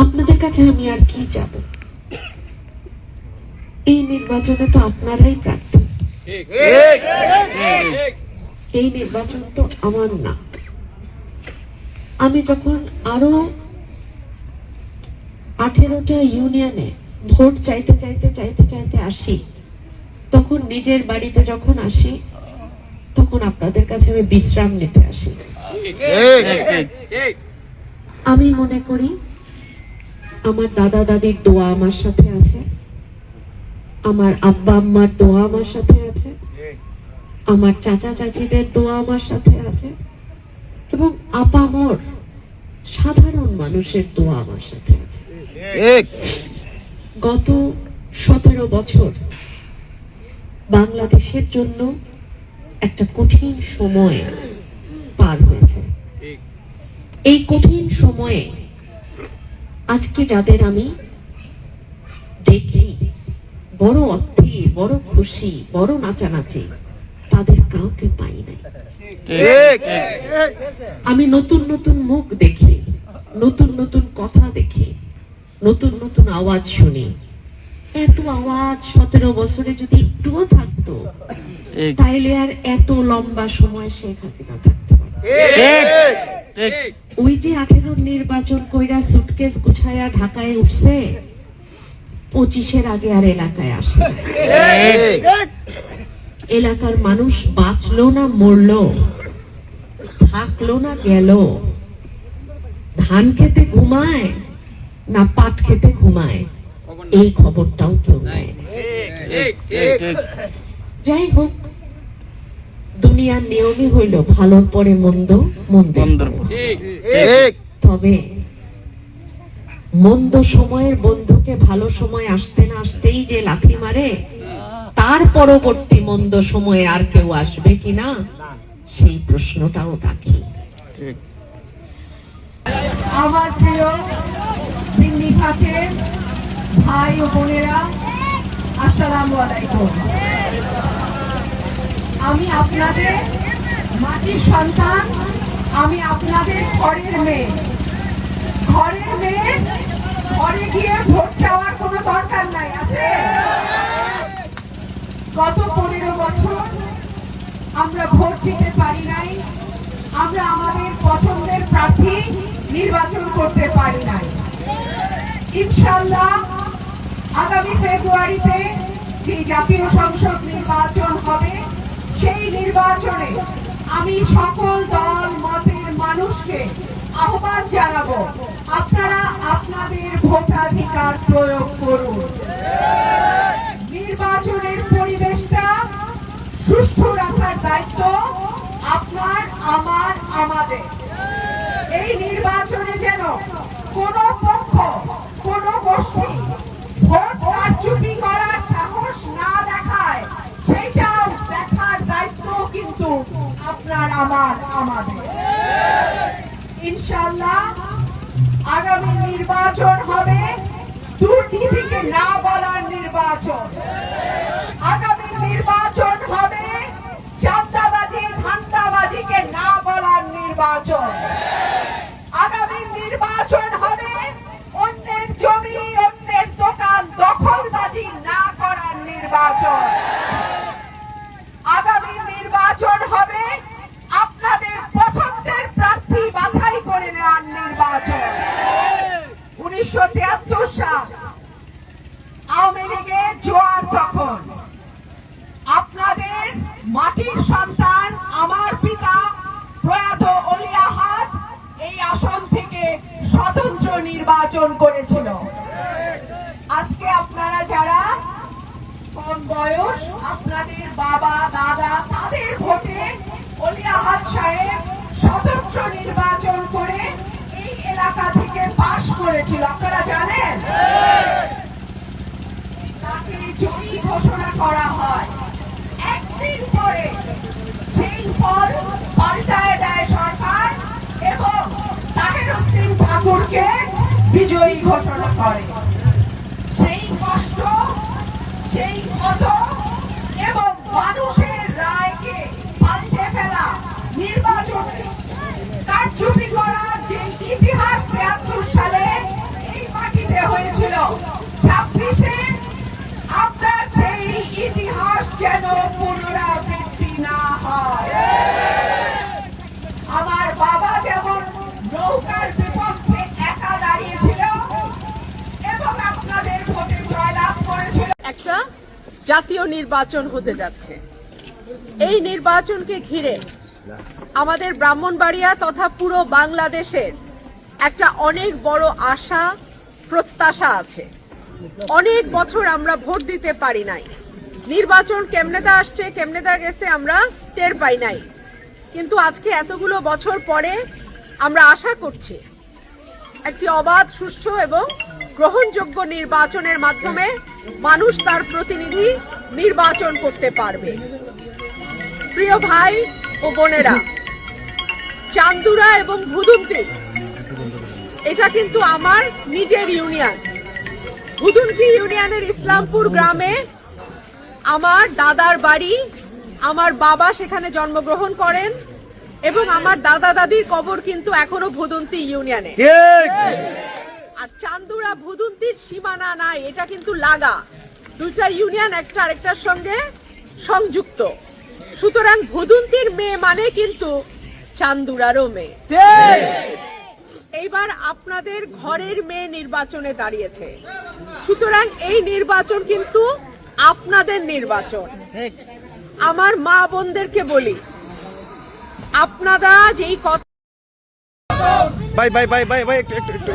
আপনাদের কাছে আমি আর কি যাব? এই নির্বাচনে তো আপনারাই প্রার্থী, এই নির্বাচন তো আমার না। আমি যখন আরো 18টা ইউনিয়নে ভোট চাইতে চাইতে চাইতে চাইতে আসি, তখন নিজের বাড়িতে যখন আসি, তখন আপনাদের কাছে আমি বিশ্রাম নিতে আসি। আমি মনে করি আমার দাদা দাদির দোয়া আমার সাথে আছে, আমার আব্বা আম্মার দোয়া আমার সাথে আছে, আমার চাচা চাচিদের দোয়া আমার সাথে আছে, এবং আপামর সাধারণ মানুষের দোয়া আমার সাথে আছে। গত 17 বছর বাংলাদেশের জন্য একটা কঠিন সময় পার হয়েছে। এই কঠিন সময়ে আজকে যাদের আমি দেখি বড় অস্থির, বড় খুশি, বড় নাচানাচি, তাদের কাউকে পাই নাই। আমি নতুন নতুন মুখ দেখি, নতুন নতুন কথা দেখি, নতুন নতুন আওয়াজ শুনি। এত আওয়াজ 17 বছরে যদি একটুও থাকতো, তাইলে আর এত লম্বা সময় শেখ হাসিনা থাকতে পারে। ওই যে 18 নির্বাচন কইরা সুটকেস গুছায়া ঢাকায় উঠছে, 25-এর আগে আর এলাকায় আসে। এলাকার মানুষ বাঁচলো না মরলো, থাকলো না গেল, ধান খেতে ঘুমায় না পাট খেতে ঘুমায়, এই খবরটাও কেউ নেয়। যাই হোক, দুনিয়ার নিয়মই হইল ভালোর পরে মন্দ, মন্দের পরে। তবে মন্দ সময়ের বন্ধুকে ভালো সময় আসতে না আসতেই যে লাথি মারে, তার পরবর্তী মন্দ সময়ে আর কেউ আসবে কিনা, সেই প্রশ্নটাও রাখি। আমার প্রিয় বিন্নিঘাটের ভাই ও বোনেরা, আসসালামু আলাইকুম। আমি আপনাদের মাটির সন্তান, আমি আপনাদের ঘরের মেয়ে। ঘরের মেয়ে ঘরে গিয়ে ভোট চাওয়ার কোনো দরকার নাই, আছে? গত 15 বছর আমরা ভোট দিতে পারি নাই, আমরা আমাদের পছন্দের প্রার্থী নির্বাচন করতে পারি নাই। ইনশাআল্লাহ আগামী ফেব্রুয়ারিতে যে জাতীয় সংসদ নির্বাচন হবে, সেই নির্বাচনে আমি সকল দল মতের মানুষকে আহ্বান জানাবো, আপনারা আপনাদের ভোটাধিকার প্রয়োগ করুন। নির্বাচনের পরিবেশটা সুষ্ঠু রাখার দায়িত্ব আপনার, আমার, আমাদের। এই নির্বাচনে যেন কোনো পক্ষ, কোনো গোষ্ঠী ভোট কারচুপি করার সাহস না দেখায়, সেটাও দেখার দায়িত্ব কিন্তু আপনার, আমার, আমাদের। ইনশাআল্লাহ আগামী নির্বাচন হবে দুর্নীতিকে না বলার নির্বাচন। আগামী নির্বাচন হবে চাঁদাবাজি, ধান্দাবাজিকে না বলার নির্বাচন। আগামী নির্বাচন হবে অন্যের জমি, অন্যের দোকান দখলবাজি না করার নির্বাচন। আগামী নির্বাচন হবে আপনাদের পছন্দের প্রার্থী বাছাই করে নেওয়ার নির্বাচন। 1973 সাল আওয়ামী লীগের জোয়ার, তখন আপনাদের মাটির সন্তান আমার পিতা প্রয়াত অলি আহাদ এই আসন থেকে স্বতন্ত্র নির্বাচন করেছিল। আজকে আপনারা যারা কম বয়স, আপনাদের বাবা দাদা, তাদের ভোটে অলি আহাদ সাহেব স্বতন্ত্র নির্বাচন করে এই এলাকা থেকে পাশ করেছিল, আপনারা জানেন। তাকে জয়ী ঘোষণা করা হয়, একদিন পরে সেই ফল পাল্টায় দেয় সরকার এবং তাহেরউদ্দিন ঠাকুরকে বিজয়ী ঘোষণা করে। সেই কষ্ট, সেই ক্ষত এবং মানুষের রায়কে পাল্টে ফেলা জাতীয় নির্বাচন হতে যাচ্ছে। এই নির্বাচনকে ঘিরে আমাদের ব্রাহ্মণবাড়িয়া তথা পুরো বাংলাদেশের একটা অনেক বড় আশা প্রত্যাশা আছে। অনেক বছর আমরা ভোট দিতে পারি নাই, নির্বাচন কেমনেটা আসছে কেমনেটা গেছে আমরা টের পাই নাই, কিন্তু আজকে এতগুলো বছর পরে আমরা আশা করছি একটি অবাধ, সুষ্ঠু এবং গ্রহণযোগ্য নির্বাচনের মাধ্যমে মানুষ তার প্রতিনিধি নির্বাচন করতে পারবে। প্রিয় ভাই ও বোনেরা, চান্দুরা এবং ভুদুন্তি এটা কিন্তু আমার নিজের ইউনিয়ন। ভুদুন্তি ইউনিয়নের ইসলামপুর গ্রামে আমার দাদার বাড়ি, আমার বাবা সেখানে জন্মগ্রহণ করেন এবং আমার দাদা দাদির কবর কিন্তু এখনো ভুদুন্তি ইউনিয়নে। আর চান্দুরা ভুদুন্তির সীমানা নাই, এটা কিন্তু লাগা, দুইটা ইউনিয়ন একটা আরেকটার সঙ্গে সংযুক্ত। সুতরাং ভুদুন্তির মেয়ে মানে কিন্তু চান্দুরারও মেয়ে। এইবার আপনাদের ঘরের মেয়ে নির্বাচনে দাঁড়িয়েছে, সুতরাং এই নির্বাচন কিন্তু আপনাদের নির্বাচন। আমার মা বোনদেরকে বলি, আপনারা যেই কথা ভাই ভাই ভাই ভাই ভাই একটু একটু একটু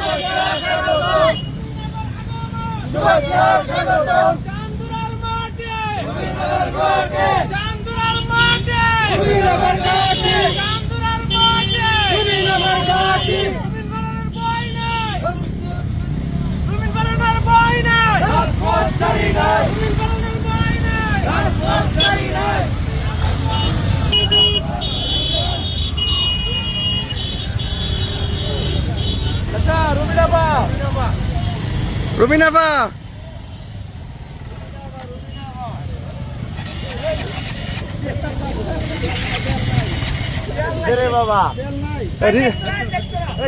রুবিনা বা রে বাবা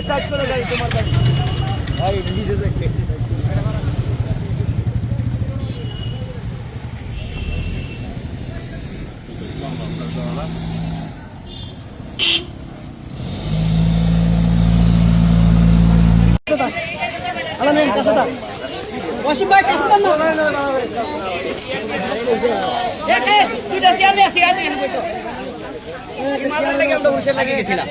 চার্জ করে গাড়ি তোমার গাড়ি ভাই নিজে দেখে ওয়াসিম ভাই কাছে দাও না দুইটা চেয়ার নিয়ে আসি আজ এখানে বসো মারার লাগে আমরা বসে লাগিয়ে গেছিলাম